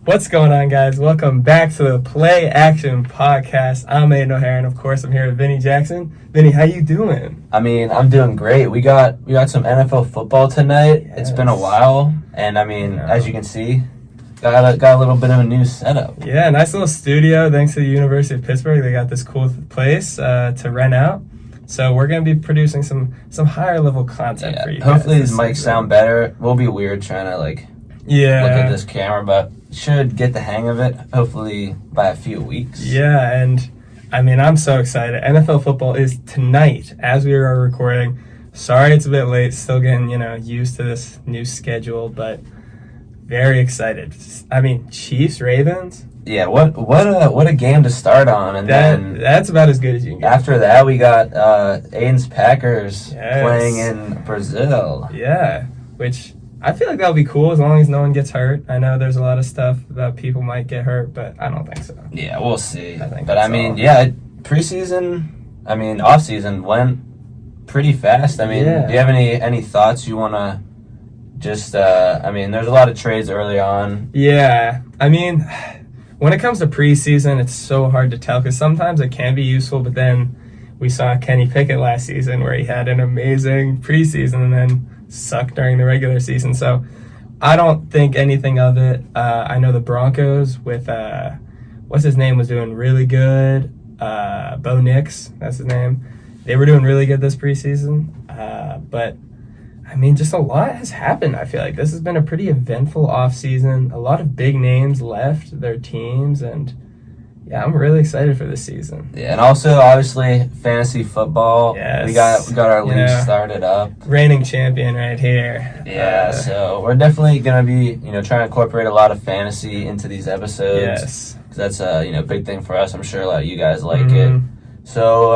What's going on, guys? Welcome back to the PlayAction Podcast. I'm Aidan and of course, I'm here with Vinny Jackson. Vinny, how you doing? I'm doing great. We got some NFL football tonight. Yes. It's been a while, and as you can see, got a little bit of a new setup. Yeah, nice little studio. Thanks to the University of Pittsburgh, they got this cool place to rent out. So we're going to be producing some higher level content for you. Hopefully these mics sound better. We'll be weird trying to look at this camera, but should get the hang of it hopefully by a few weeks. Yeah, and I'm so excited. NFL football is tonight as we are recording. Sorry it's a bit late, still getting used to this new schedule, but very excited. Chiefs Ravens. Yeah, what a game to start on, and that's about as good as you can get. After that, we got Aidan's Packers playing in Brazil. Yeah, which I feel like that'll be cool as long as no one gets hurt. I know there's a lot of stuff that people might get hurt, but I don't think so. Yeah, we'll see. Preseason, off-season went pretty fast. Do you have any thoughts you want to just, there's a lot of trades early on. Yeah, when it comes to preseason, it's so hard to tell because sometimes it can be useful, but then we saw Kenny Pickett last season where he had an amazing preseason and then sucked during the regular season. So I don't think anything of it. I know the Broncos with, what's his name, was doing really good. Bo Nix, that's his name. They were doing really good this preseason. But just a lot has happened. I feel like this has been a pretty eventful offseason. A lot of big names left their teams, and yeah, I'm really excited for this season. Yeah, and also obviously fantasy football. Yes. We got our league started up. Reigning champion right here. Yeah, so we're definitely gonna be trying to incorporate a lot of fantasy into these episodes. Yes, because that's a big thing for us. I'm sure a lot of you guys like it. So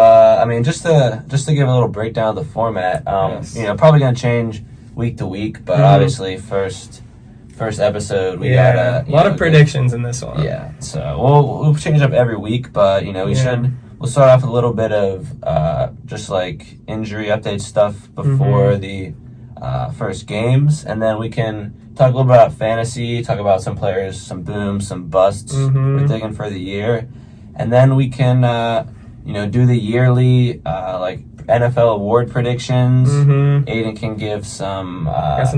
just to give a little breakdown of the format. Probably gonna change week to week, but obviously first episode we got a lot of predictions in this one. Yeah, so we'll change up every week, but we'll start off with a little bit of just like injury update stuff before the first games, and then we can talk a little bit about fantasy, talk about some players, some booms, some busts we're thinking for the year, and then we can do the yearly NFL award predictions. Aidan can give some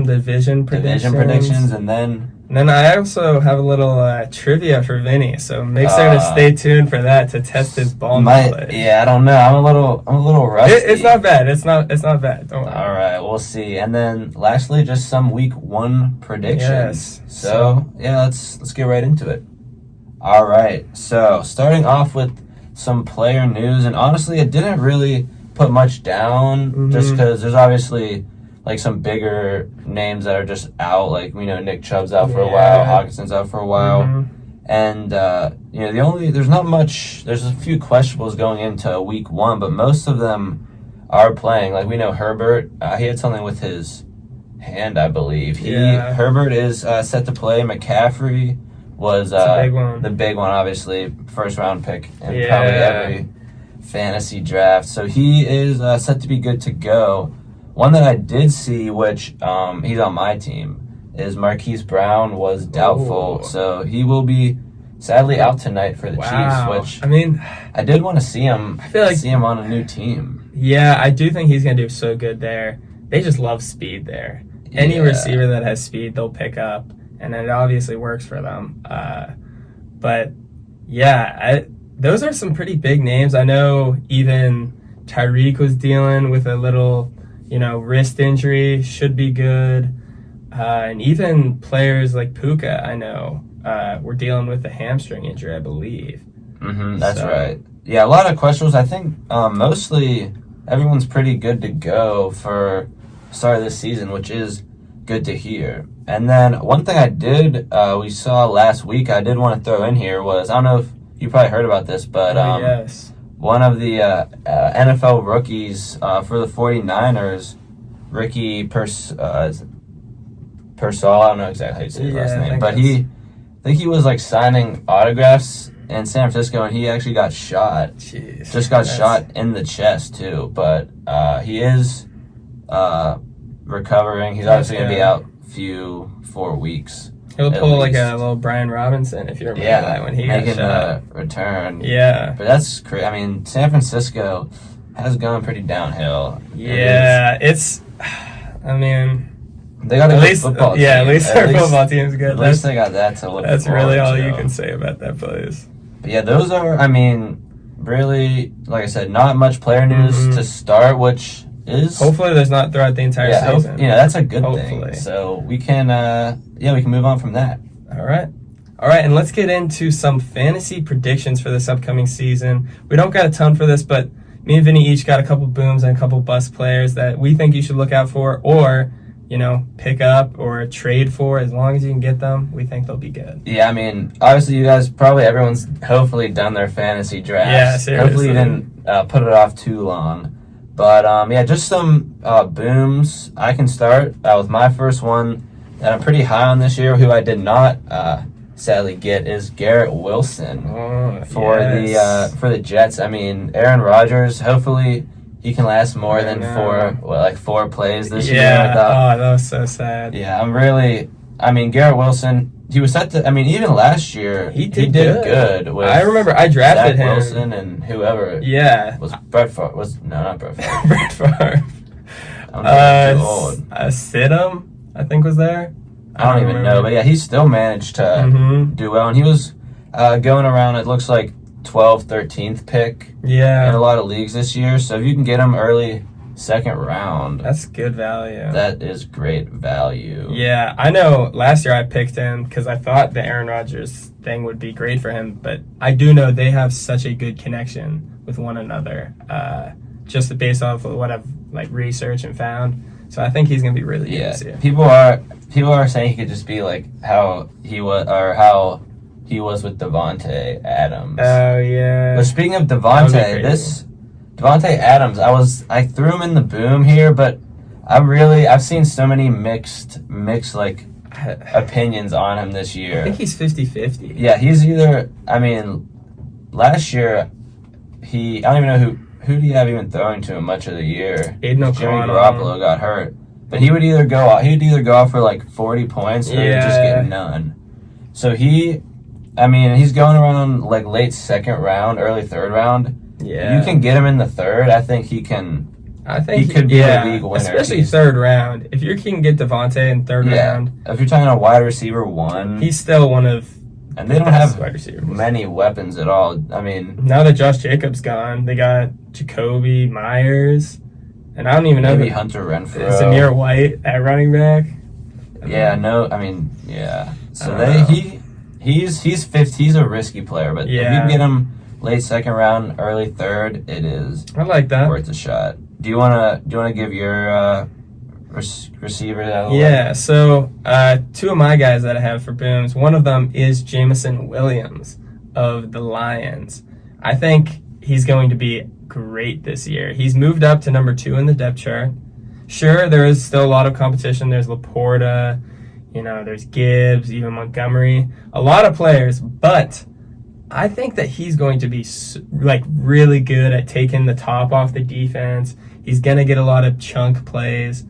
division predictions, and then I also have a little trivia for Vinny. So make sure to stay tuned for that to test his ball knowledge. Yeah, I don't know. I'm a little rusty. It's not bad. It's not bad. Don't worry. All right, we'll see. And then lastly, just some week 1 predictions. Yes. So let's get right into it. All right. So starting off with some player news, and honestly, it didn't really put much down just because there's obviously some bigger names that are just out, Nick Chubb's out for a while, Hawkinson's out for a while, and there's not much. There's a few questionables going into week 1, but most of them are playing. We know Herbert, he had something with his hand, I believe. Herbert is set to play. McCaffrey was the big one, obviously, first round pick in probably every fantasy draft. So he is set to be good to go. One that I did see, which he's on my team, is Marquise Brown was doubtful. So he will be sadly out tonight for the Chiefs, which I did want to see him. I feel like see him on a new team. Yeah, I do think he's going to do so good there. They just love speed there. Any receiver that has speed, they'll pick up. And it obviously works for them. Those are some pretty big names. I know even Tyreek was dealing with a little, wrist injury, should be good. And even players like Puka, I know, were dealing with a hamstring injury, I believe. That's right. Yeah, a lot of questions. I think mostly everyone's pretty good to go for start of this season, which is good to hear. And then one thing we saw last week, I did want to throw in here was, I don't know if you probably heard about this, but one of the NFL rookies for the 49ers, Ricky Pearsall, I don't know exactly how you say his last name, but I think he was signing autographs in San Francisco, and he actually got shot. Shot in the chest too, but he is recovering. He's obviously going to be out 4 weeks. He'll pull like a little Brian Robinson, if you remember that when he got shot. Return. Yeah. But that's crazy. I mean, San Francisco has gone pretty downhill. Yeah, I mean, they got a good football team. Yeah, at least their football team's good. At least they got that to look forward to. That's really all you can say about that place. But yeah, those are, I mean, really, like I said, not much player news to start, which is... Hopefully there's not throughout the entire season. That's a good thing. So we can, we can move on from that. All right, and let's get into some fantasy predictions for this upcoming season. We don't got a ton for this, but me and Vinny each got a couple booms and a couple bust players that we think you should look out for, or pick up or trade for. As long as you can get them, we think they'll be good. Yeah, I mean, obviously you guys, everyone's hopefully done their fantasy drafts. Yeah, seriously. Hopefully you didn't put it off too long. But, just some booms. I can start with my first one that I'm pretty high on this year, who I did not sadly get, is Garrett Wilson for the Jets. I mean, Aaron Rodgers, hopefully he can last more than 4 plays this year. That was so sad. Yeah, Garrett Wilson, he was set to, even last year, he did good with I remember I drafted Zach him. Wilson and whoever. Yeah. Was Brett Favre. Not Brett Favre. Brett Favre. I'm too old. Stidham, I think, was there. I don't even know, but yeah, he still managed to do well, and he was going around, it looks like 12th, 13th pick in a lot of leagues this year. So if you can get him early second round, that's good value. That is great value. Yeah, I know last year I picked him because I thought the Aaron Rodgers thing would be great for him, but I do know they have such a good connection with one another, just based off of what I've researched and found. So I think he's going to be really good this year. People are saying he could just be like how he was with Devontae Adams. Oh yeah. But speaking of Devontae Adams, I threw him in the boom here, but I've seen so many mixed opinions on him this year. I think he's 50-50. Yeah, he's either, last year I don't even know who do you have even throwing to him much of the year? Aidan Jimmy Garoppolo got hurt. But he would either go off for 40 points or he'd just get none. So he's going around late second round, early third round. Yeah. You can get him in the third. I think he can. He could be a league winner. Especially third round. If you can get Devontae in third round. If you're talking a wide receiver 1. He's still one of and they don't have wide receivers. Many weapons at all. Now that Josh Jacobs gone, they got Jacoby Myers, and I don't even know maybe Hunter Renfrow, Zamir White at running back. So he's a risky player, but if you can get him late second round, early third, it is. I like that. Worth a shot. Do you wanna give your receiver that? Yeah. So 2 of my guys that I have for booms. One of them is Jameson Williams of the Lions. I think he's going to be great this year. He's moved up to number 2 in the depth chart. Sure, there is still a lot of competition. There's Laporta, there's Gibbs, even Montgomery, a lot of players, but I think that he's going to be really good at taking the top off the defense. He's going to get a lot of chunk plays.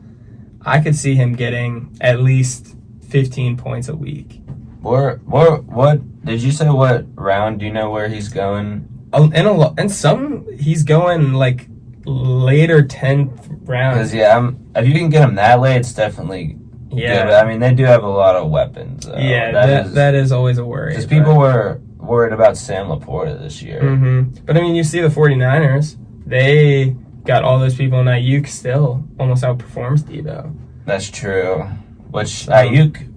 I could see him getting at least 15 points a week. What did you say? What round? Do you know where he's going? And some he's going later 10th round. Because if you can get him that late, it's definitely good. They do have a lot of weapons. That is always a worry. Because people were worried about Sam Laporta this year. Mm-hmm. But you see the 49ers, they got all those people, and Ayuk still almost outperforms Debo. That's true. Which Ayuk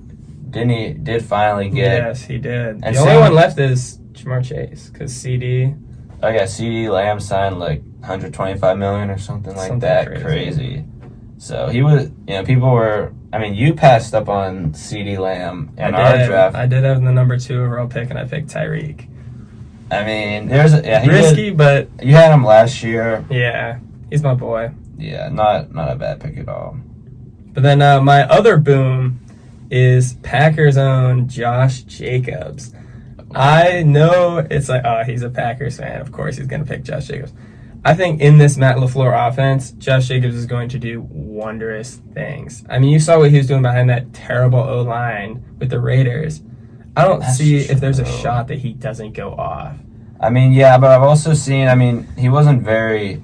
did finally get. Yes, he did. And the only one left is Jamar Chase, because CD. Oh yeah, CD Lamb signed $125 million or something that. Crazy. So he was. People were. You passed up on CD Lamb in our draft. I did have the number 2 overall pick, and I picked Tyreek. There's risky, but you had him last year. Yeah, he's my boy. Yeah, not a bad pick at all. But then my other boom is Packers' own Josh Jacobs. I know it's he's a Packers fan. Of course he's going to pick Josh Jacobs. I think in this Matt LaFleur offense, Josh Jacobs is going to do wondrous things. I mean, you saw what he was doing behind that terrible O-line with the Raiders. I don't see if there's a shot that he doesn't go off. I mean, yeah, but I've also seen, I mean, he wasn't very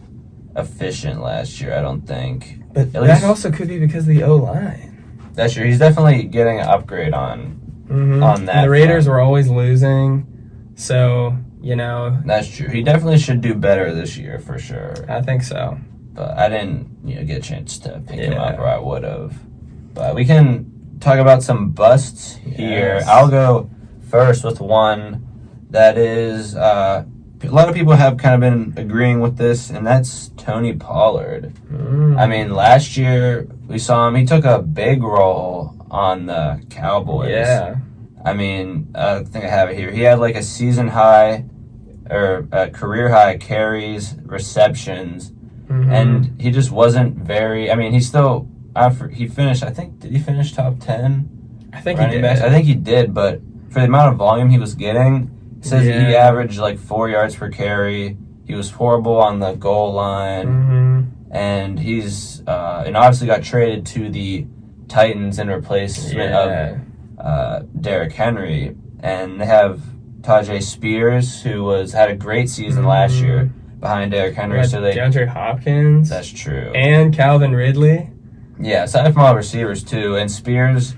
efficient last year, I don't think. But that also could be because of the O-line. That's true. He's definitely getting an upgrade on that. And the Raiders were always losing, so, you know. That's true. He definitely should do better this year, for sure. I think so. But I didn't, get a chance to pick him up, or I would have. But we can talk about some busts here. Yes. I'll go first with one that is, a lot of people have kind of been agreeing with this, and that's Tony Pollard. I mean, last year we saw him, he took a big role on the Cowboys. Yeah. I mean, I think I have it here. He had like a season high, or a career high carries, receptions, and he just wasn't very, I mean, he still, he finished, I think, did he finish top 10? I think he did. I think he did, but for the amount of volume he was getting, it says he averaged like 4 yards per carry. He was horrible on the goal line, and he's and obviously got traded to the Titans in replacement of Derrick Henry, and they have Tajay Spears, who had a great season last year behind Derrick Henry. So DeAndre Hopkins. That's true. And Calvin Ridley. Yeah, aside from all receivers too, and Spears.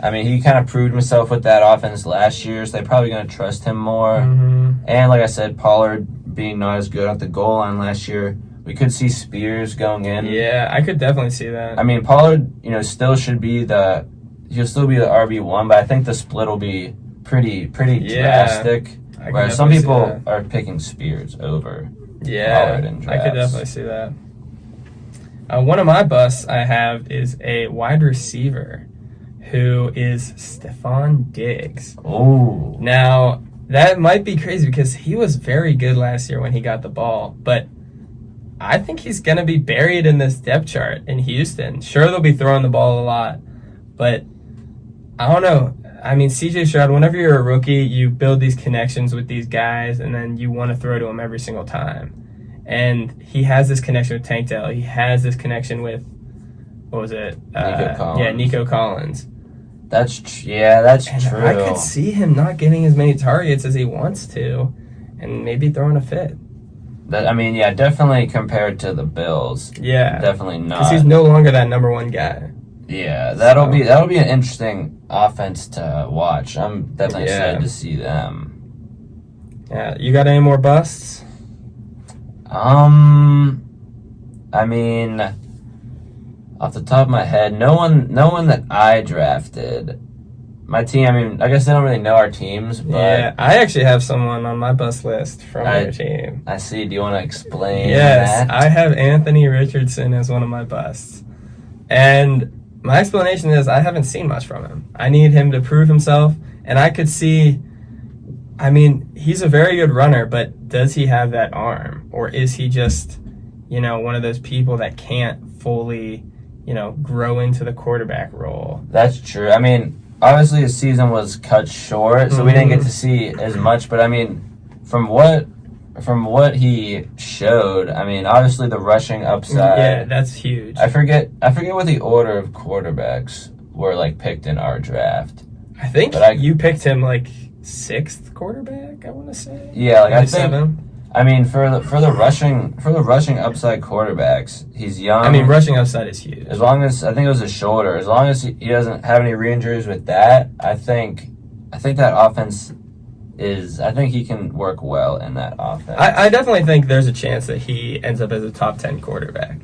I mean, he kind of proved himself with that offense last year, so they're probably going to trust him more. And like I said, Pollard being not as good at the goal line last year, we could see Spears going in. Yeah, I could definitely see that. I mean, Pollard, still should be he'll still be the RB1, but I think the split will be pretty drastic. Whereas some people are picking Spears over Pollard in drafts. I could definitely see that. One of my busts I have is a wide receiver who is Stephon Diggs. Oh. Now, that might be crazy because he was very good last year when he got the ball, but I think he's going to be buried in this depth chart in Houston. Sure, they'll be throwing the ball a lot, but I don't know. I mean, CJ Stroud, whenever you're a rookie, you build these connections with these guys, and then you want to throw to them every single time. And he has this connection with Tank Dell. He has this connection with, what was it? Nico Collins. Yeah, Nico Collins. That's true. I could see him not getting as many targets as he wants to, and maybe throwing a fit. Definitely compared to the Bills. Yeah, definitely not. Because he's no longer that number one guy. Yeah, that'll be an interesting offense to watch. I'm definitely excited to see them. Yeah, you got any more busts? I mean, off the top of my head, no one that I drafted. My team, I mean, I guess they don't really know our teams, but... Yeah, I actually have someone on my bust list from your team. I see. Do you want to explain that? I have Anthony Richardson as one of my busts. And my explanation is I haven't seen much from him. I need him to prove himself, and I could see... I mean, he's a very good runner, but does he have that arm? Or is he just, one of those people that can't fully, grow into the quarterback role? That's true. I mean... Obviously, his season was cut short, so we didn't get to see as much. But I mean, from what he showed, I mean, obviously the rushing upside. Yeah, that's huge. I forget what the order of quarterbacks were picked in our draft. I think you picked him 6th quarterback. I want to say. Yeah, I think. 7th. I mean, for the rushing upside quarterbacks, he's young. I mean, rushing upside is huge. As long as I think it was his shoulder. As long as he doesn't have any re-injuries with that, I think that offense is. I think he can work well in that offense. I definitely think there's a chance that he ends up as a top 10 quarterback,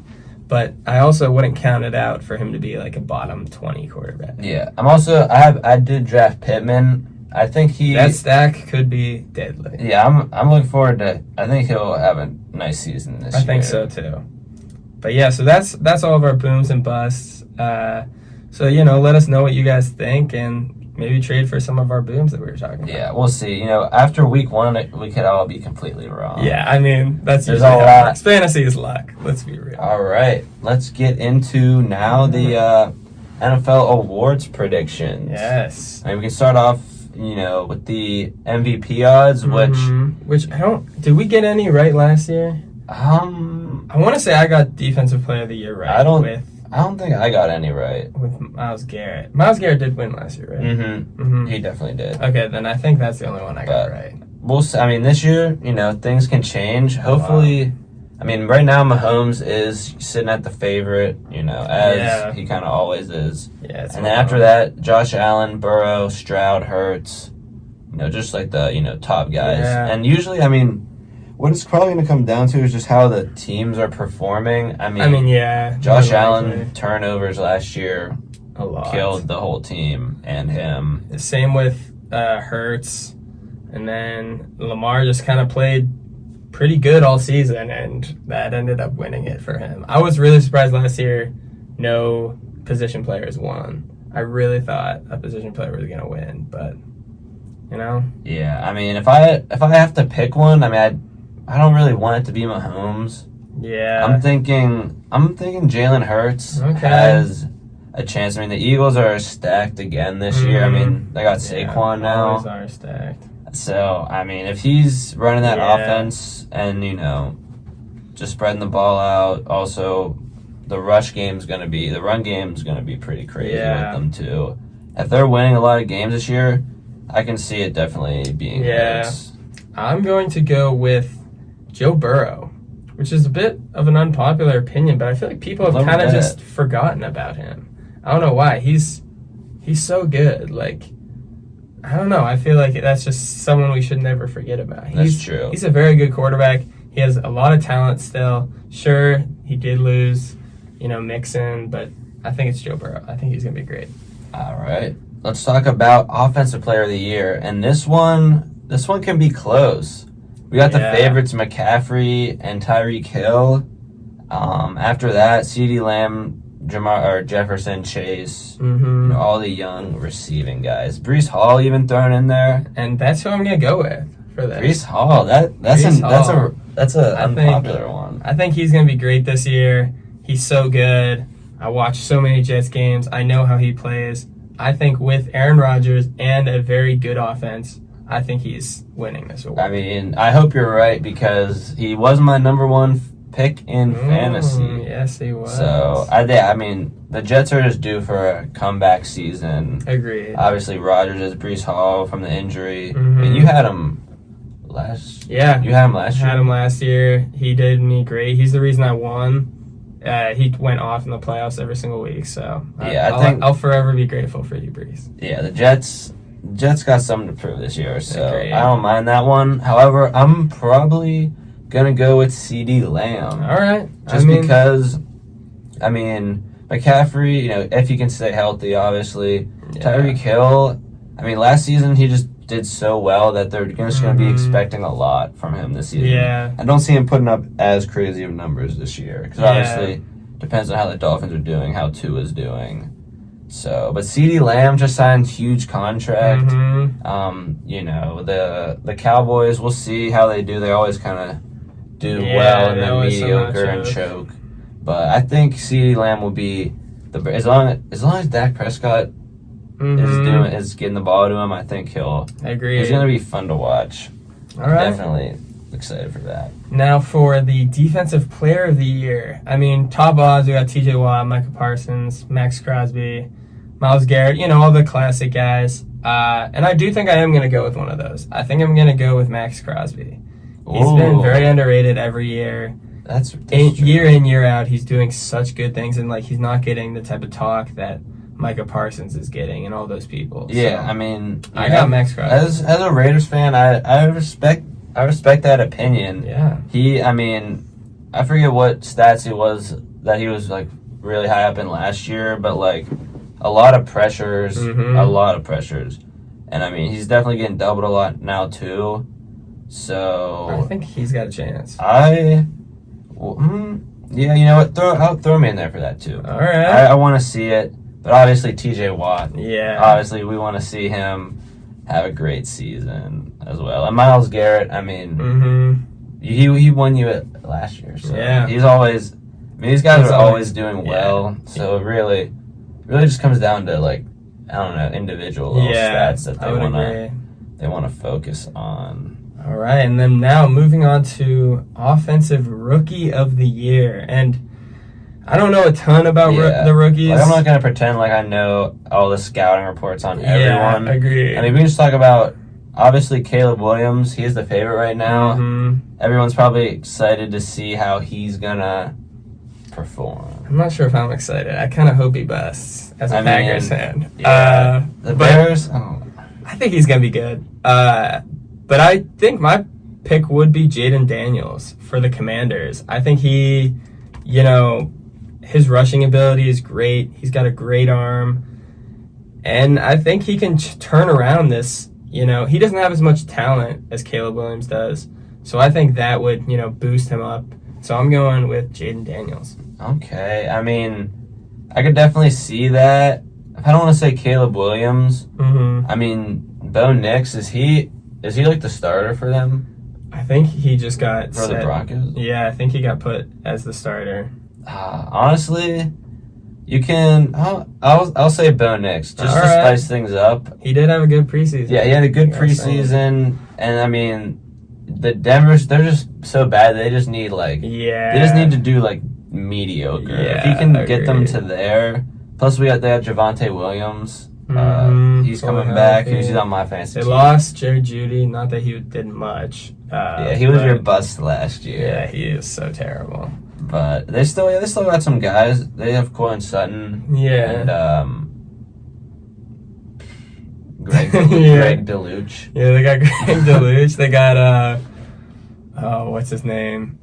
but I also wouldn't count it out for him to be a bottom 20 quarterback. Yeah, I did draft Pittman. I think that stack could be deadly. Yeah, I'm looking forward to. I think he'll have a nice season this year. I think so too. But yeah, so that's all of our booms and busts. So let us know what you guys think, and maybe trade for some of our booms that we were talking about. Yeah, we'll see. After week 1, we could all be completely wrong. Yeah, I mean there's a lot. Fantasy is luck. Let's be real. All right, let's get into now the NFL awards predictions. Yes. I mean, we can start off. With the MVP odds, which I don't. Did we get any right last year? I want to say I got Defensive Player of the Year right. I don't think I got any right. With Myles Garrett. Myles Garrett did win last year, right? Mm-hmm. He definitely did. Okay, then I think that's the only one I got right. We'll see. I mean, this year, things can change. Hopefully, I mean, right now Mahomes is sitting at the favorite, as he kind of always is. Yeah. And then after that, Josh Allen, Burrow, Stroud, Hurts, just like the, top guys. Yeah. And usually, I mean, what it's probably going to come down to is just how the teams are performing. I mean, yeah. Josh Allen turnovers last year a lot killed the whole team and him. Same with Hurts, and then Lamar just kind of played pretty good all season, and that ended up winning it for him. I was really surprised last year no position players won. I really thought a position player was going to win, but Yeah, I mean, if I have to pick one, I mean, I don't really want it to be Mahomes. Yeah. I'm thinking Jalen Hurts has a chance. I mean, the Eagles are stacked again this year. I mean, they got Saquon now. Always are stacked. So, I mean, if he's running that offense and, just spreading the ball out, also the run game's going to be pretty crazy with them too. If they're winning a lot of games this year, I can see it definitely being Hurts. I'm going to go with Joe Burrow, which is a bit of an unpopular opinion, but I feel like people have kind of just forgotten about him. I don't know why. He's so good. Like, I don't know. I feel like that's just someone we should never forget about. That's true. He's a very good quarterback. He has a lot of talent still. Sure, he did lose, Mixon, but I think it's Joe Burrow. I think he's going to be great. All right. Let's talk about Offensive Player of the Year. And this one can be close. We got the favorites, McCaffrey and Tyreek Hill. After that, CeeDee Lamb, Jefferson, Chase, all the young receiving guys. Breece Hall even thrown in there. And that's who I'm going to go with for this. Breece Hall, that's an unpopular one. I think he's going to be great this year. He's so good. I watch so many Jets games. I know how he plays. I think with Aaron Rodgers and a very good offense, I think he's winning this award. I mean, I hope you're right because he was my number one pick in fantasy. Yes, he was. So, I mean, the Jets are just due for a comeback season. Agreed. Obviously, Rodgers is Breece Hall from the injury. I mean, you had him last year. Yeah. You had him last year? I had him last year. He did me great. He's the reason I won. He went off in the playoffs every single week, so I think I'll forever be grateful for you, Breece. Yeah, the Jets got something to prove this year, so Agreed. I don't mind that one. However, I'm probably gonna go with CeeDee Lamb. All right, because McCaffrey, if he can stay healthy, obviously. Yeah. Tyreek Hill, last season he just did so well that they're just going to be expecting a lot from him this season. Yeah. I don't see him putting up as crazy of numbers this year because obviously depends on how the Dolphins are doing, how Tua's doing. So, but CeeDee Lamb just signed a huge contract. The Cowboys, we'll see how they do. They always kind of do well and then mediocre and choke. But I think CeeDee Lamb will be as long as Dak Prescott is getting the ball to him. I think he's going to be fun to watch. All right, definitely excited for that. Now for the Defensive Player of the Year, top odds we got T.J. Watt, Micah Parsons, Max Crosby, Myles Garrett. All the classic guys. And I do think I am going to go with one of those. I think I'm going to go with Max Crosby. He's been very underrated every year. That's year in, year out, he's doing such good things, and he's not getting the type of talk that Micah Parsons is getting and all those people. Yeah, so, I got Max Crosby. As a Raiders fan, I respect that opinion. Yeah. I forget what stats he was really high up in last year, but a lot of pressures, and he's definitely getting doubled a lot now too. So I think he's got a chance. Yeah, you know what? Throw me in there for that too. All right. I want to see it, but obviously T.J. Watt. Yeah. Obviously, we want to see him have a great season as well. And Myles Garrett, he won you it last year, so he's always. These guys are always doing well, so it really just comes down to individual little stats that they want to focus on. All right, and then now moving on to Offensive Rookie of the Year. And I don't know a ton about the rookies. Like, I'm not going to pretend like I know all the scouting reports on everyone. Yeah, agreed. I mean, we can just talk about, obviously, Caleb Williams. He's the favorite right now. Mm-hmm. Everyone's probably excited to see how he's going to perform. I'm not sure if I'm excited. I kind of hope he busts as a Packers fan. Yeah, the Bears, I think he's going to be good. But I think my pick would be Jaden Daniels for the Commanders. I think he, his rushing ability is great. He's got a great arm. And I think he can turn around this. He doesn't have as much talent as Caleb Williams does. So I think that would, boost him up. So I'm going with Jaden Daniels. Okay. I mean, I could definitely see that. I don't want to say Caleb Williams. Mm-hmm. I mean, Bo Nix, is he like the starter for them? I think he just got For the Broncos? Yeah, I think he got put as the starter. Honestly, you can. I'll say Bo Nix just to spice things up. He did have a good preseason. Yeah, he had a good preseason, and I mean, the Denver's, they're just so bad. They just need they just need to do mediocre. Yeah, if he can get them to there. Plus, they have Javonte Williams. He's coming back. He's on my fantasy team. They lost Jerry Jeudy. Not that he did much. He was your bust last year. Yeah, he is so terrible. But they still got some guys. They have Courtland Sutton. Yeah. And Greg Deluge. Yeah, they got Greg Deluge. They got what's his name?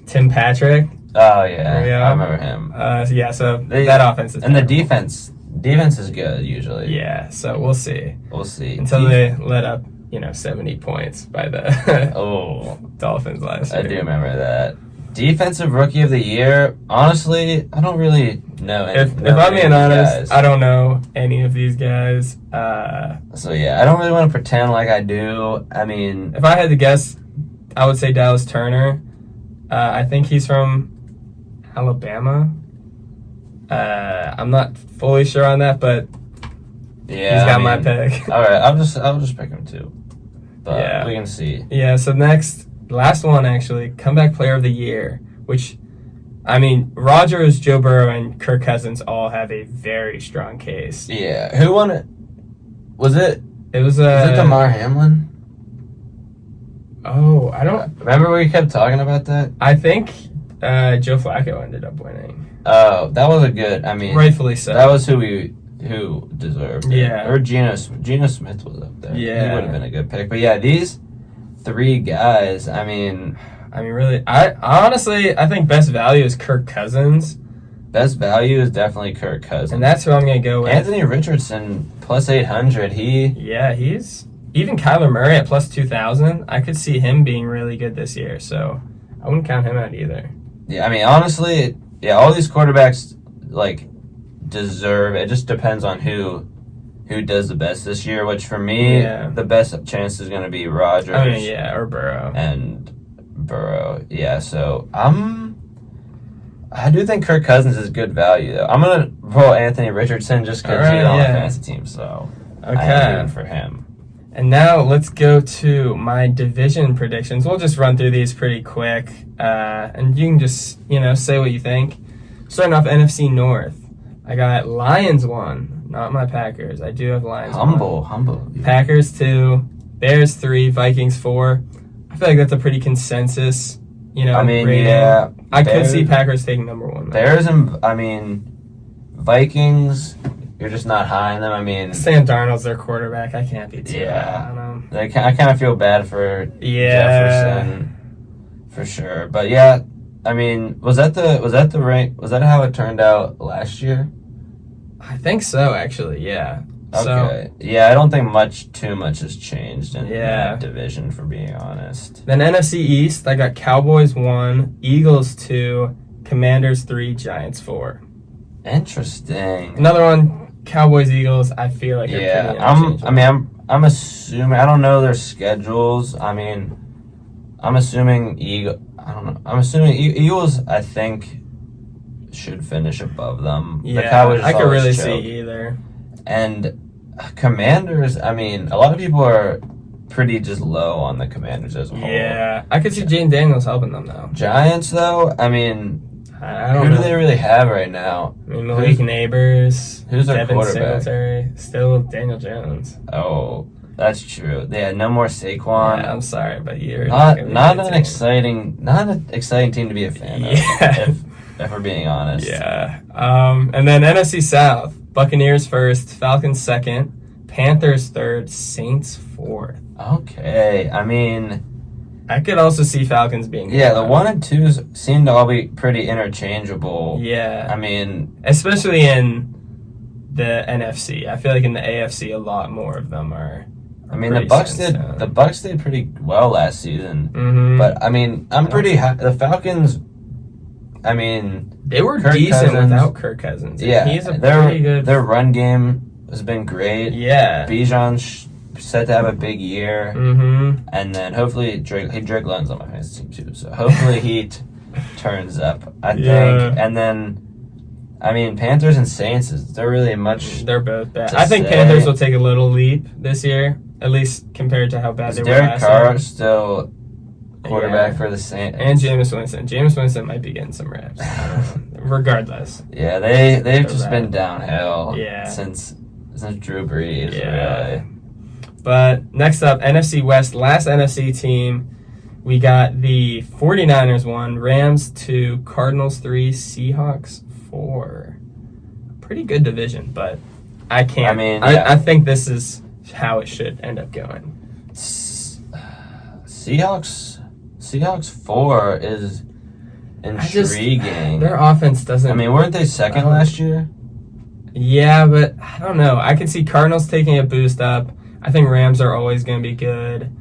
Tim Patrick. Oh yeah, I remember him. So that offense is and terrible. the defense is good usually. Yeah, so we'll see. Until they let up 70 points by the Dolphins last year. I do remember that. Defensive Rookie of the Year. Honestly, I don't really know. If I'm being honest, I don't know any of these guys. So yeah, I don't really want to pretend like I do. I mean, if I had to guess, I would say Dallas Turner. I think he's from Alabama. I'm not fully sure on that, but yeah, he's got my pick. All right, I'll just pick him too. But we can see. Yeah. So last one actually, comeback player of the year, which, I mean, Rodgers, Joe Burrow, and Kirk Cousins all have a very strong case. Yeah. Who won it? Was it? Was it Damar Hamlin? Oh, I don't remember. We kept talking about that. I think Joe Flacco ended up winning. Oh, that was a good. I mean, rightfully so. That was who deserved it. Yeah. Or Geno Smith was up there. Yeah, he would have been a good pick. But yeah, these three guys. I mean, really. I honestly think best value is Kirk Cousins. Best value is definitely Kirk Cousins, and that's who I'm gonna go with. Anthony Richardson plus 800. He's even Kyler Murray at plus 2,000. I could see him being really good this year. So I wouldn't count him out either. Yeah, I mean, honestly, all these quarterbacks deserve. It just depends on who does the best this year. Which for me, the best chance is going to be Rodgers. I mean, or Burrow. And Burrow, yeah. So I do think Kirk Cousins is good value though. I'm gonna roll Anthony Richardson just because he's on my fantasy team. So I'm rooting for him. And now let's go to my division predictions. We'll just run through these pretty quick, and you can just say what you think. Starting off NFC North, I got Lions 1, not my Packers. I do have Lions. Humble. Yeah. Packers 2, Bears 3, Vikings 4. I feel like that's a pretty consensus. I mean, rating. yeah. I could see Packers taking number 1. Bears and Vikings. You're just not high on them. I mean, Sam Darnold's their quarterback. I can't be too high on him. I kind of feel bad for Jefferson for sure. But yeah, I mean, was that the rank? Was that how it turned out last year? I think so, actually. Yeah. Okay. I don't think too much has changed in that division, for being honest. Then NFC East, I got Cowboys 1, Eagles 2, Commanders 3, Giants 4. Interesting. Another one. Cowboys, Eagles, I feel like I'm assuming, I don't know their schedules. I mean, I'm assuming Eagles, I think, should finish above them. Yeah, the Cowboys I could really see either. And Commanders, I mean, a lot of people are pretty just low on the Commanders as a whole. Yeah, I could see Jaden Daniels helping them though. Giants, though, I mean, I don't who know. do they really have right now? I mean, Malik Neighbors, who's their Devin quarterback? Singletary, still Daniel Jones. Oh, that's true. They had no more Saquon. Yeah, I'm sorry, but you're Not an team. exciting team to be a fan Yeah. of, if we're being honest. Yeah. And then NFC South, Buccaneers first, Falcons second, Panthers third, Saints fourth. Okay, I mean, I could also see Falcons being yeah, the 1 and 2s seem to all be pretty interchangeable. Yeah. I mean, especially in the NFC. I feel like in the AFC, a lot more of them are. the Bucs did pretty well last season. Mm-hmm. But I mean, the Falcons. I mean, they were Kirk decent Cousins, without Kirk Cousins. Yeah, he's a pretty good. Their run game has been great. Yeah. Bijan's set to have a big year, Mm-hmm. and then hopefully Drake London's on my fantasy team too. So hopefully he turns up. I think, and then. I mean, Panthers and Saints, they're really much. They're both bad. I think Panthers will take a little leap this year, at least compared to how bad they were Derek last Carr year. Still quarterback for the Saints. And Jameis Winston. Jameis Winston might be getting some reps. Regardless. Yeah, they've just been downhill Yeah. since Drew Brees. Yeah. Really. But next up, NFC West, last NFC team. We got the 49ers 1, Rams 2, Cardinals 3, Seahawks 4. Pretty good division, but I can't. I mean, yeah. I think this is how it should end up going. Seahawks 4 is intriguing. Their offense doesn't. I mean, weren't they second last year? Yeah, but I don't know. I could see Cardinals taking a boost up. I think Rams are always going to be good.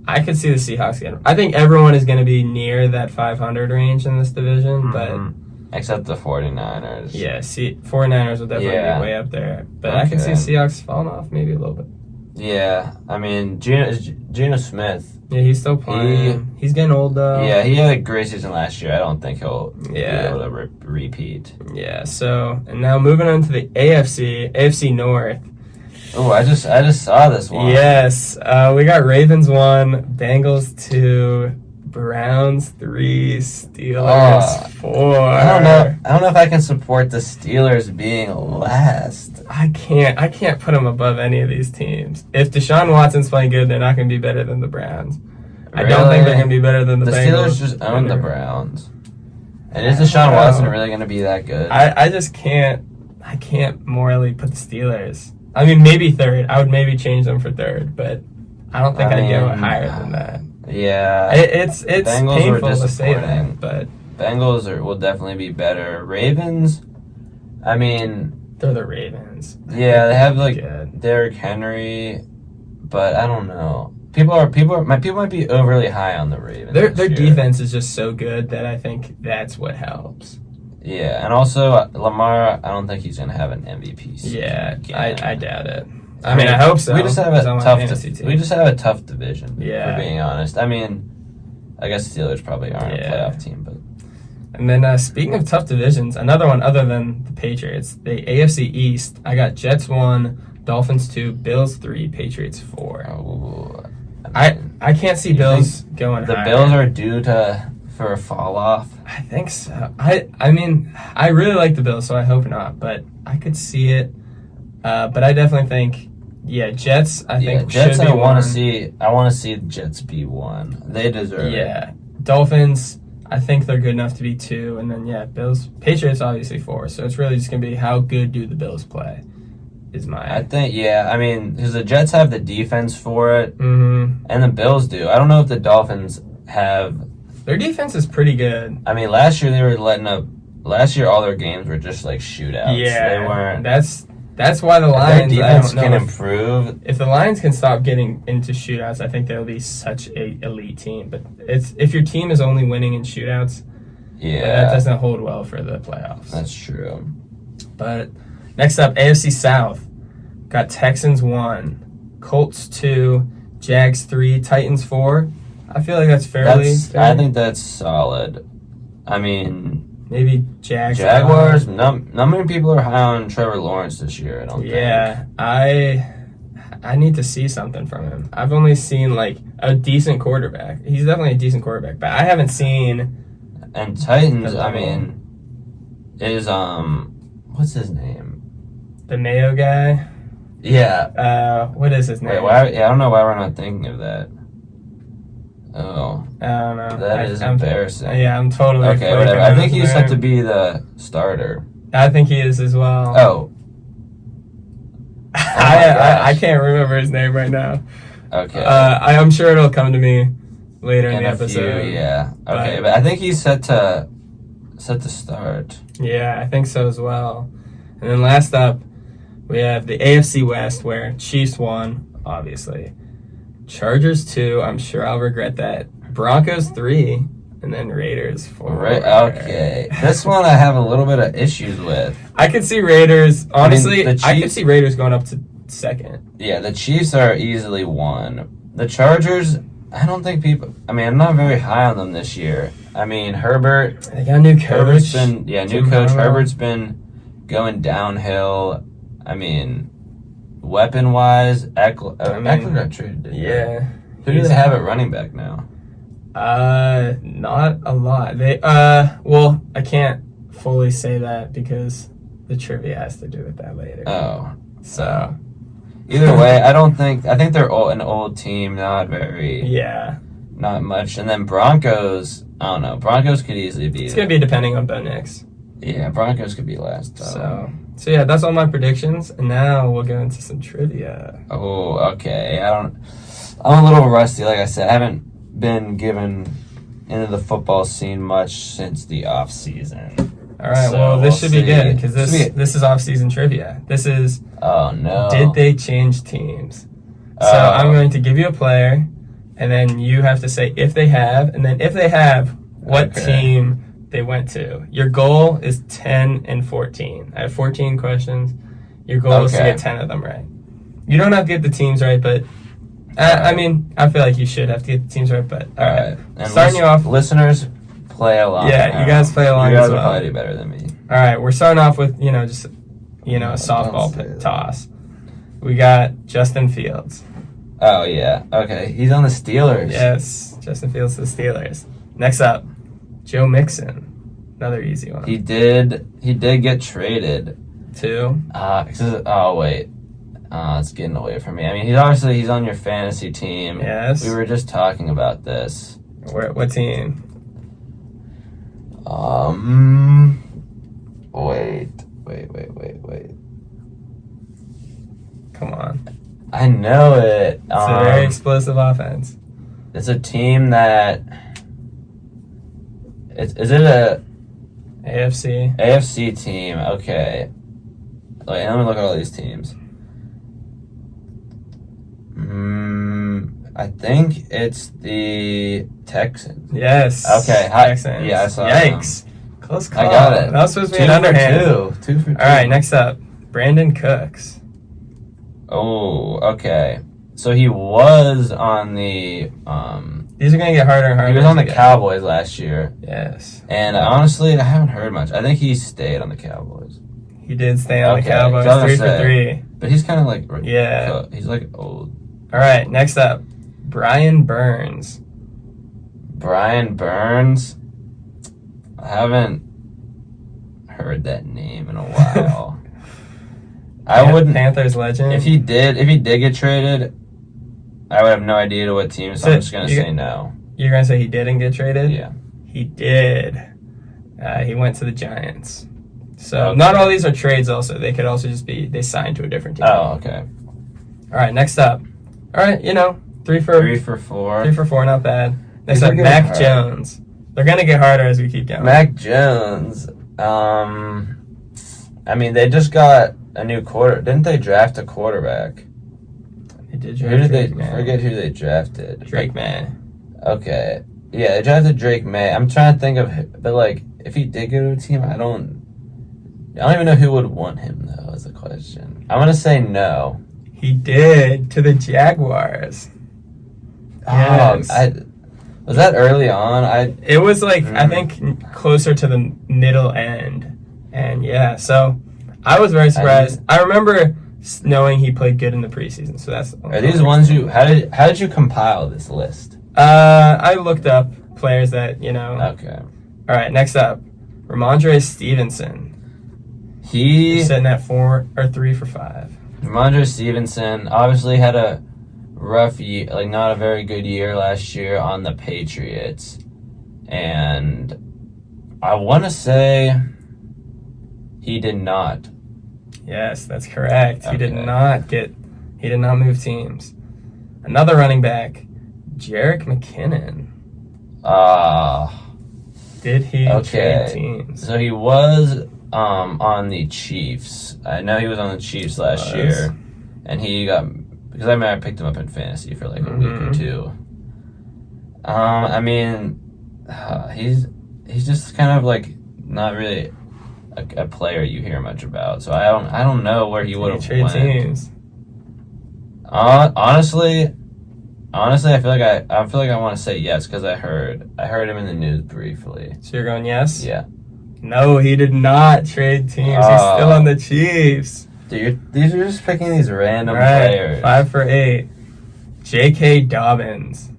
I could see the Seahawks getting. I think everyone is going to be near that 500 range in this division, but. Except the 49ers. Yeah, 49ers will definitely be way up there. But I can see Seahawks falling off maybe a little bit. Yeah, I mean, Geno Smith. Yeah, he's still playing. He's getting old, though. Yeah, he had a great season last year. I don't think he'll be able to repeat. Yeah, so, and now moving on to the AFC North. Oh, I just saw this one. Yes, we got Ravens 1, Bengals 2, Browns 3, Steelers 4. I don't know if I can support the Steelers being last. I can't put them above any of these teams. If Deshaun Watson's playing good, they're not going to be better than the Browns. Really? I don't think they're going to be better than the Bengals. Steelers just own the Browns. And is Deshaun Watson really going to be that good? I just can't. I can't morally put the Steelers. I mean, maybe third. I would maybe change them for third, but I don't think I'd go higher than that. Yeah, it's Bengals painful to say that, but Bengals will definitely be better. Ravens, I mean, they're the Ravens. Yeah, they have Derrick Henry, but I don't know. People might be overly high on the Ravens. Their defense is just so good that I think that's what helps. Yeah, and also Lamar, I don't think he's gonna have an MVP season. Yeah, I doubt it. I mean, I hope so. We just have a tough division. Yeah. For being honest, I mean, I guess Steelers probably aren't a playoff team, but. And then speaking of tough divisions, another one other than the Patriots, the AFC East. I got Jets 1, Dolphins 2, Bills 3, Patriots 4. Oh, I can't see Bills going higher. The Bills are due for a fall off. I think so. I mean, I really like the Bills, so I hope not. But I could see it. But I definitely think, Jets. I think Jets. Should be I want to see the Jets be 1. They deserve it. Yeah, Dolphins. I think they're good enough to be 2, and then Bills, Patriots obviously 4. So it's really just gonna be how good do the Bills play. I think I mean because the Jets have the defense for it, and the Bills do. I don't know if the Dolphins have. Their defense is pretty good. I mean, last year they were letting up. Last year all their games were just like shootouts. Yeah, they weren't. That's why the Lions. Their defense can improve. If the Lions can stop getting into shootouts, I think they'll be such a elite team. But if your team is only winning in shootouts, that doesn't hold well for the playoffs. That's true. But next up, AFC South. Got Texans 1, Colts 2, Jags 3, Titans 4. I feel like that's fairly. I think that's solid. I mean, maybe Jaguars. Not many people are high on Trevor Lawrence this year. I don't think. Yeah, I I need to see something from him. I've only seen like a decent quarterback. He's definitely a decent quarterback, but I haven't seen. And Titans, I mean, is what's his name? The Mayo guy. Yeah. What is his name? Wait, why? Yeah, I don't know why we're not thinking of that. Oh. I don't know. That is embarrassing. Yeah, I'm totally. Okay, whatever. I think he's set to be the starter. I think he is as well. Oh. I can't remember his name right now. Okay. I'm sure it'll come to me later in the episode. Yeah. Okay, but I think he's set to start. Yeah, I think so as well. And then last up, we have the AFC West, where Chiefs won, obviously. Chargers 2, I'm sure I'll regret that. Broncos 3, and then Raiders 4. Right. Okay. This one I have a little bit of issues with. I could see Raiders. Honestly, I could Chiefs, see Raiders going up to second. Yeah, the Chiefs are easily 1. The Chargers, I don't think people. I mean, I'm not very high on them this year. I mean, Herbert. They got a new coach. New coach. Herbert's been going downhill. I mean, weapon-wise, Eckler got traded. Yeah. Who do they have at running back now? Not a lot. Well, I can't fully say that because the trivia has to do with that later. Oh. So. Either way, I think they're an old team, not very. Yeah. Not much. And then Broncos, I don't know. Broncos could easily be. It's going to be depending on Bo Nix. Yeah, Broncos could be last. So yeah, that's all my predictions. And now we'll go into some trivia. Oh, okay. I'm a little rusty, like I said. I haven't been given into the football scene much since the off season. All right, well, this should be good because this is off-season trivia. This is, oh no, did they change teams? So I'm going to give you a player, and then you have to say if they have, and then if they have, what team they went to. Your goal is 10 and 14. I have 14 questions. Your goal is to get 10 of them right. You don't have to get the teams right, but I mean, I feel like you should have to get the teams right. But all right. And starting you off, listeners. Play along. Yeah, you guys play along. You guys as well. will probably do better than me. All right, we're starting off with just a softball toss. We got Justin Fields. Oh yeah, okay. He's on the Steelers. Yes, Justin Fields to the Steelers. Next up, Joe Mixon. Another easy one. He did get traded. To? Wait. It's getting away from me. I mean, he's on your fantasy team. Yes. We were just talking about this. What team? Wait. Come on. I know it. It's a very explosive offense. It's a team that... Is it a... AFC team, okay. Wait, let me look at all these teams. I think it's the Texans. Yes. Okay. Texans. Yeah, I saw Yikes. Close call. I got it. That was supposed to be an underhand. 2 for 2. All right, next up, Brandon Cooks. Oh, okay. So he was on the... These are going to get harder and harder. He was on the Cowboys last year. Yes. And honestly, I haven't heard much. I think he stayed on the Cowboys. He did stay on the Cowboys. 3 for 3. But he's kind of like... Yeah. He's like old. All right, next up, Brian Burns. Brian Burns? I haven't heard that name in a while. I wouldn't... Panthers legend. If he did get traded, I would have no idea to what team, so I'm just going to say no. You're going to say he didn't get traded? Yeah. He did. He went to the Giants. So not all these are trades also. They could also just be they signed to a different team. Oh, okay. All right, next up. All right, 3 for 4. 3 for 4, not bad. Next up, Mac Jones. They're going to get harder as we keep going. Mac Jones. I mean, they just got a new Didn't they draft a quarterback? They did draft Forget who they drafted. Drake May. Okay. Yeah, they drafted Drake May. I'm trying to think of... But, like, if he did go to a team, I don't even know who would want him, though, is the question. I'm going to say no. He did, to the Jaguars. Yes. Was that early on? It was like, I think, closer to the middle end. And yeah, so I was very surprised. I remember knowing he played good in the preseason. So that's. Are these ones you? How did you compile this list? I looked up players that you know. Okay. All right. Next up, Ramondre Stevenson. He's sitting at 4 or 3 for 5. Ramondre Stevenson obviously had a rough year, like not a very good year last year on the Patriots, and I want to say he did not. Yes, that's correct. Okay. He did not move teams. Another running back, Jerick McKinnon. Did he trade teams? So he was on the Chiefs. I know he was on the Chiefs last year, and he got, because I picked him up in fantasy for like a week or two. I mean, he's just kind of like not really a player you hear much about. So I don't know where he would have went. Teams. Honestly, I feel like I want to say yes because I heard him in the news briefly. So you're going yes? Yeah. No, he did not trade teams. He's still on the Chiefs. Dude, these are just picking these random players. 5 for 8. J.K. Dobbins.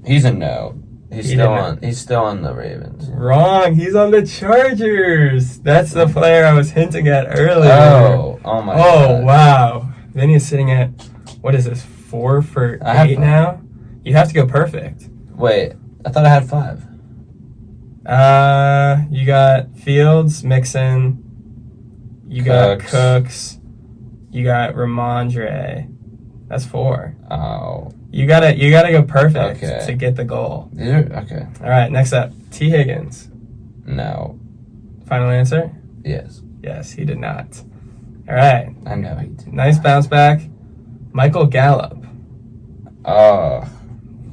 He's a no. He's still on the Ravens. Wrong. He's on the Chargers. That's the player I was hinting at earlier. Oh my God. Oh, wow. Vinny is sitting at, what is this, 4 for 8 now? You have to go perfect. Wait, I thought I had 5. You got Fields, Mixon, you got Cooks, you got Ramondre. That's 4. Oh. You gotta go perfect to get the goal. Okay. All right, next up, T. Higgins. No. Final answer? Yes. Yes, he did not. All right. I know he did. Nice bounce back. Michael Gallup. Oh.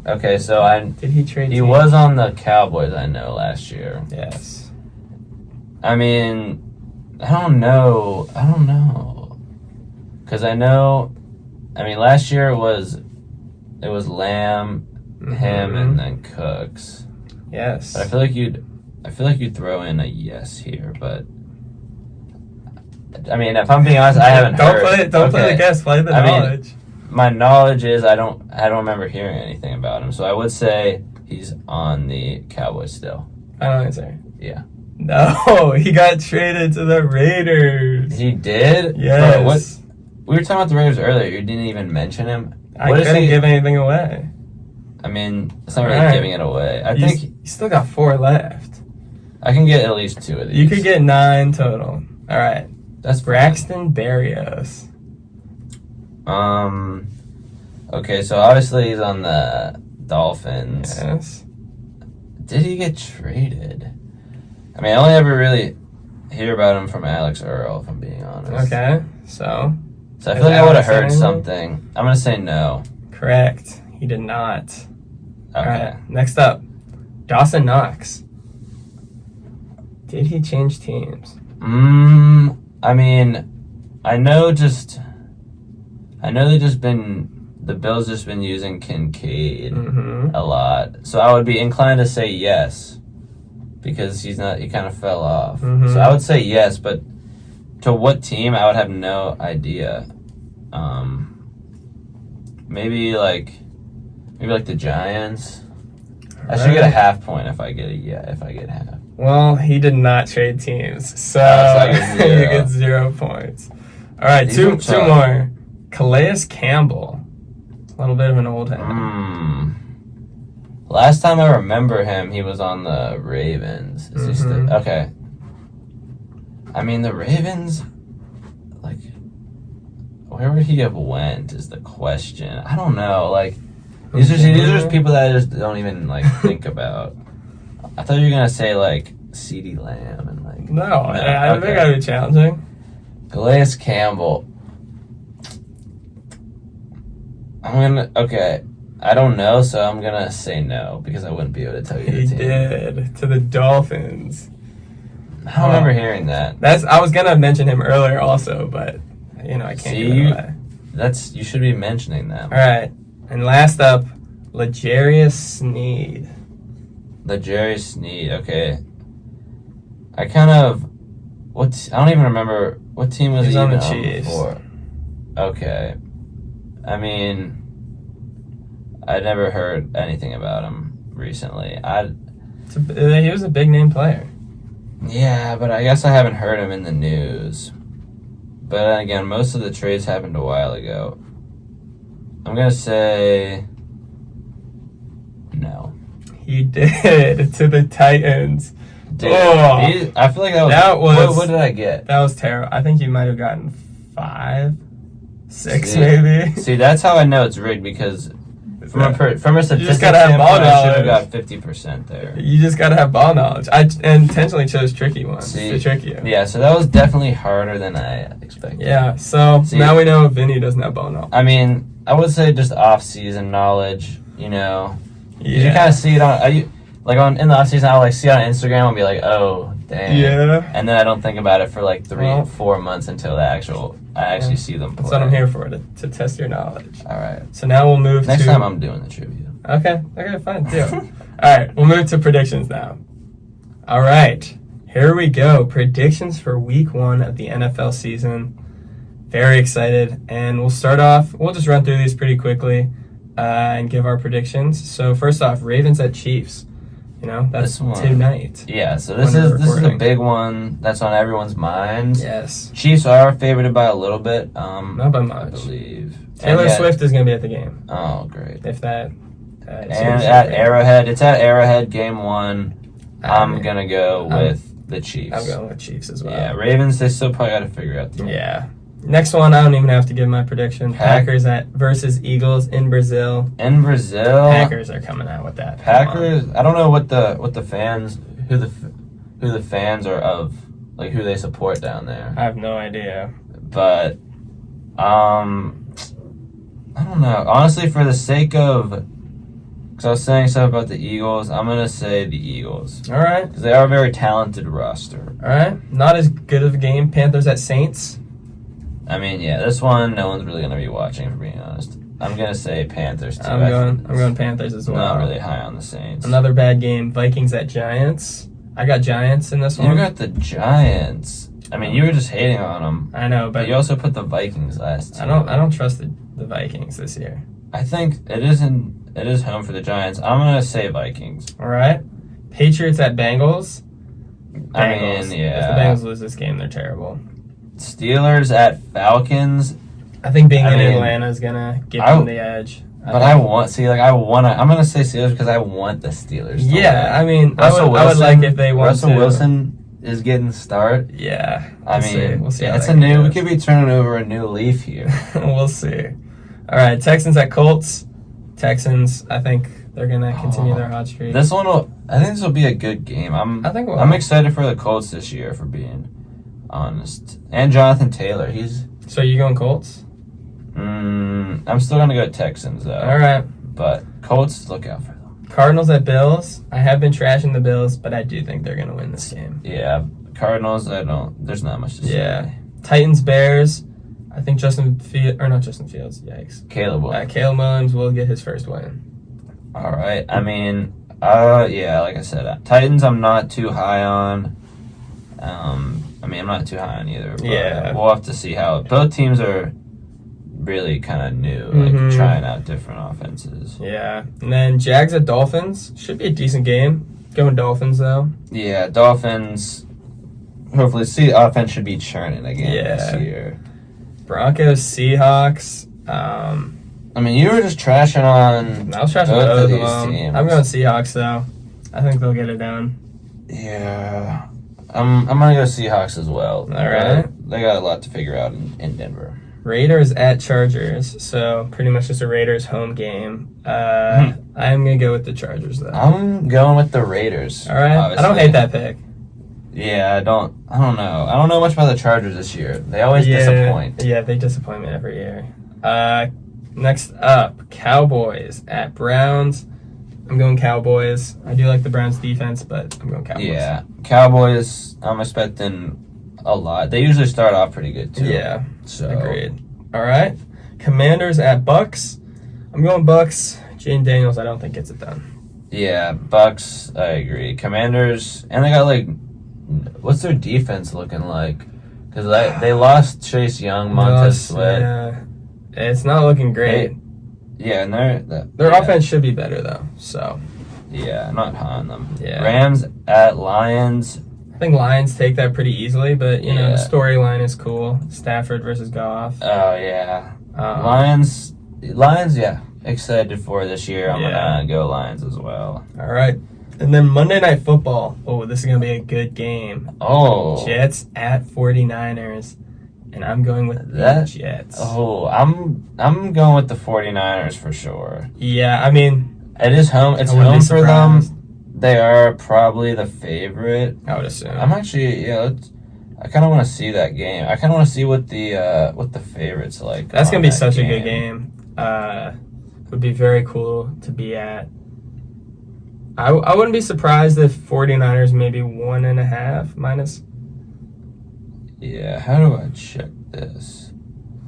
Okay, so Did he trade? He was on the Cowboys, I know, last year. Yes. I mean, I don't know. Because I know, last year it was Lamb, him, and then Cooks. Yes. But I feel like you'd throw in a yes here, but if I'm being honest, I haven't heard. Don't play the guess, play the knowledge. My knowledge is I don't remember hearing anything about him, so I would say he's on the Cowboys still. Final answer. Yeah. No, he got traded to the Raiders. He did? Yes. We were talking about the Raiders earlier. You didn't even mention him. I couldn't give anything away. It's not really giving it away. I think you still got 4 left. I can get at least 2 of these. You could get 9 total. All right. That's Braxton Berrios. Okay, so obviously he's on the Dolphins. Yes. Did he get traded? I only ever really hear about him from Alex Earl, if I'm being honest. Okay, so I feel like I would have heard something. I'm going to say no. Correct. He did not. Okay. All right, next up, Dawson Knox. Did he change teams? The Bills just been using Kincaid a lot. So I would be inclined to say yes. Because he kind of fell off. So I would say yes, but to what team, I would have no idea. Maybe like the Giants. I should get a half point if I get half. Well, he did not trade teams, so you get 0 points. All right, two more. Calais Campbell, a little bit of an old head. Last time I remember him, he was on the Ravens. Is he still, okay. The Ravens, where would he have went is the question. I don't know. These are just people that I just don't even think about. I thought you were gonna say CeeDee Lamb and No, I don't think I'd be challenging. Calais Campbell. I don't know, so I'm gonna say no because I wouldn't be able to tell you the team. He did to the Dolphins. I don't remember hearing that. I was gonna mention him earlier also, but I can't give it away. You should be mentioning them. All right, and last up, L'Jarius Sneed. L'Jarius Sneed. Okay. I don't even remember What team was He's he on the even Chiefs. before? Okay. I mean, I never heard anything about him recently. He was a big name player. Yeah, but I guess I haven't heard him in the news. But then again, most of the trades happened a while ago. I'm going to say no. He did to the Titans. Dude, I feel like that was what did I get? That was terrible. I think you might have gotten 5, 6 See, maybe. See, that's how I know it's rigged because from a statistic just gotta have ball standpoint, I should have knowledge. got 50% there. You just gotta have ball knowledge. I intentionally chose tricky ones to trick you. Yeah, so that was definitely harder than I expected. Yeah, so now we know Vinny doesn't have ball knowledge. I mean, I would say just off-season knowledge, you know. Yeah. You kind of see it in the off-season, I'll see it on Instagram and be like, oh, dang. Yeah. And then I don't think about it for 3-4 months until I actually see them play. That's what I'm here for, to test your knowledge. All right. So now we'll move Next time I'm doing the trivia. Okay, fine, deal. All right, we'll move to predictions now. All right, here we go. Predictions for week 1 of the NFL season. Very excited. And we'll start off, we'll just run through these pretty quickly and give our predictions. So first off, Ravens at Chiefs. You know, that's tonight. Yeah, so this is a big one that's on everyone's minds. Yes. Chiefs are favored by a little bit. Not by much. I believe. Taylor Swift is going to be at the game. Oh, great. If that. And at Arrowhead, it's at Arrowhead, game 1. I'm going to go with the Chiefs. I'm going with Chiefs as well. Yeah, Ravens, they still probably got to figure out the game. Yeah. Next one, I don't even have to give my prediction. Packers versus Eagles in Brazil. In Brazil, Packers are coming out with that. Packers. I don't know what the fans who the fans are of, who they support down there. I have no idea. But I don't know. Honestly, for the sake of, because I was saying stuff about the Eagles, I'm gonna say the Eagles. All right. Because they are a very talented roster. All right. Not as good of a game. Panthers at Saints. I mean, yeah, this one no one's really gonna be watching, for being honest. I'm gonna say Panthers too. I'm going Panthers as well. Not really high on the Saints. Another bad game. Vikings at Giants. I got Giants in this one. You got the Giants. I mean, you were just hating on them. I know, but you also put the Vikings last too. I don't trust the Vikings this year. I think it is home for the Giants. I'm gonna say Vikings. All right. Patriots at Bengals. I mean, yeah. If the Bengals lose this game, they're terrible. Steelers at Falcons. I think being in Atlanta is gonna give them the edge. I'm gonna say Steelers because I want the Steelers. Yeah, I mean, I would like if they want Russell Wilson is getting the start. Yeah, we'll see. It's we could be turning over a new leaf here. We'll see. All right, Texans at Colts. Texans, I think they're gonna continue their hot streak. I think this will be a good game. I'm excited for the Colts this year, for being honest. And Jonathan Taylor, So you going Colts? I'm still gonna go Texans though. All right, but Colts, look out for them. Cardinals at Bills. I have been trashing the Bills, but I do think they're gonna win this game. Yeah, Cardinals. There's not much to say. Yeah, Titans Bears. I think not Justin Fields. Yikes. Caleb Williams will get his first win. All right. I mean, yeah, like I said, Titans I'm not too high on. I'm not too high on either. But yeah. We'll have to see how both teams are really kind of new, trying out different offenses. Yeah. And then Jags at Dolphins. Should be a decent game. Going Dolphins, though. Yeah, Dolphins. Hopefully, offense should be churning again this year. Broncos, Seahawks. I mean, you were just trashing on I was trashing both of these teams. I'm going Seahawks, though. I think they'll get it done. Yeah. I'm going to go Seahawks as well. All right. They got a lot to figure out in Denver. Raiders at Chargers. So, pretty much just a Raiders home game. I'm going to go with the Chargers, though. I'm going with the Raiders. All right. Obviously. I don't hate that pick. Yeah, I don't know. I don't know much about the Chargers this year. They always disappoint. Yeah, they disappoint me every year. Next up, Cowboys at Browns. I'm going Cowboys. I do like the Browns defense, but I'm going Cowboys. Yeah, Cowboys, I'm expecting a lot. They usually start off pretty good, too. Yeah, so agreed. All right, Commanders at Bucks. I'm going Bucks. Jane Daniels, I don't think gets it done. Yeah, Bucks, I agree. Commanders, and they got, what's their defense looking like? Because they lost Chase Young, Montez Sweat. Yeah. It's not looking great. Yeah, and their offense should be better, though. So. Yeah, not high on them. Yeah. Rams at Lions. I think Lions take that pretty easily, but, you know, the storyline is cool. Stafford versus Goff. Oh, yeah. Lions, yeah. Excited for this year. I'm going to go Lions as well. All right. And then Monday Night Football. Oh, this is going to be a good game. Oh. Jets at 49ers. And I'm going with the Jets. Oh, I'm going with the 49ers for sure. Yeah, I mean... It is home. It's home for them. They are probably the favorite. I would assume. I'm actually, I kind of want to see that game. I kind of want to see what the favorites like. That's going to be such a good game. Would be very cool to be at. I wouldn't be surprised if 49ers maybe 1.5 minus. Yeah, how do I check this?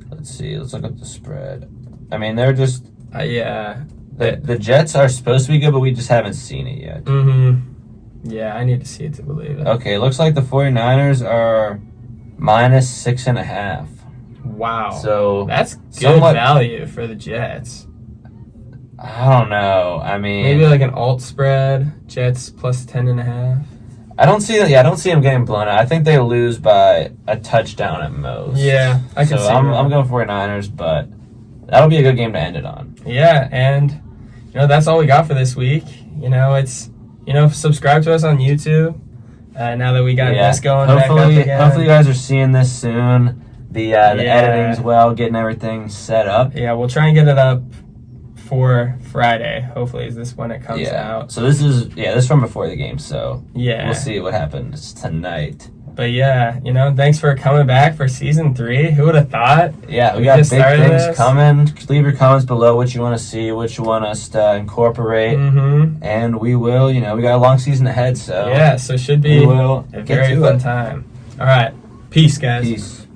Let's see. Let's look up the spread. I mean, they're just... yeah. The Jets are supposed to be good, but we just haven't seen it yet. Mm-hmm. Yeah, I need to see it to believe it. Okay, looks like the 49ers are minus 6.5. Wow. So that's good value for the Jets. I don't know. I mean... Maybe like an alt spread, Jets plus 10.5. I don't see that. Yeah, I don't see them getting blown out. I think they lose by a touchdown at most. Yeah, I can see that. I'm going 49ers, but that'll be a good game to end it on. Yeah, and that's all we got for this week. Subscribe to us on YouTube. Now that we got this going back up again. Hopefully you guys are seeing this soon. The editing's well, getting everything set up. Yeah, we'll try and get it up for Friday. Hopefully, is this when it comes out. So this is from before the game, so we'll see what happens tonight. But thanks for coming back for season 3. Who would have thought? Yeah, we got big things coming. Leave your comments below what you want to see, what you want us to incorporate, and we will. We got a long season ahead, so so it should be a very fun time. All right, peace, guys. Peace.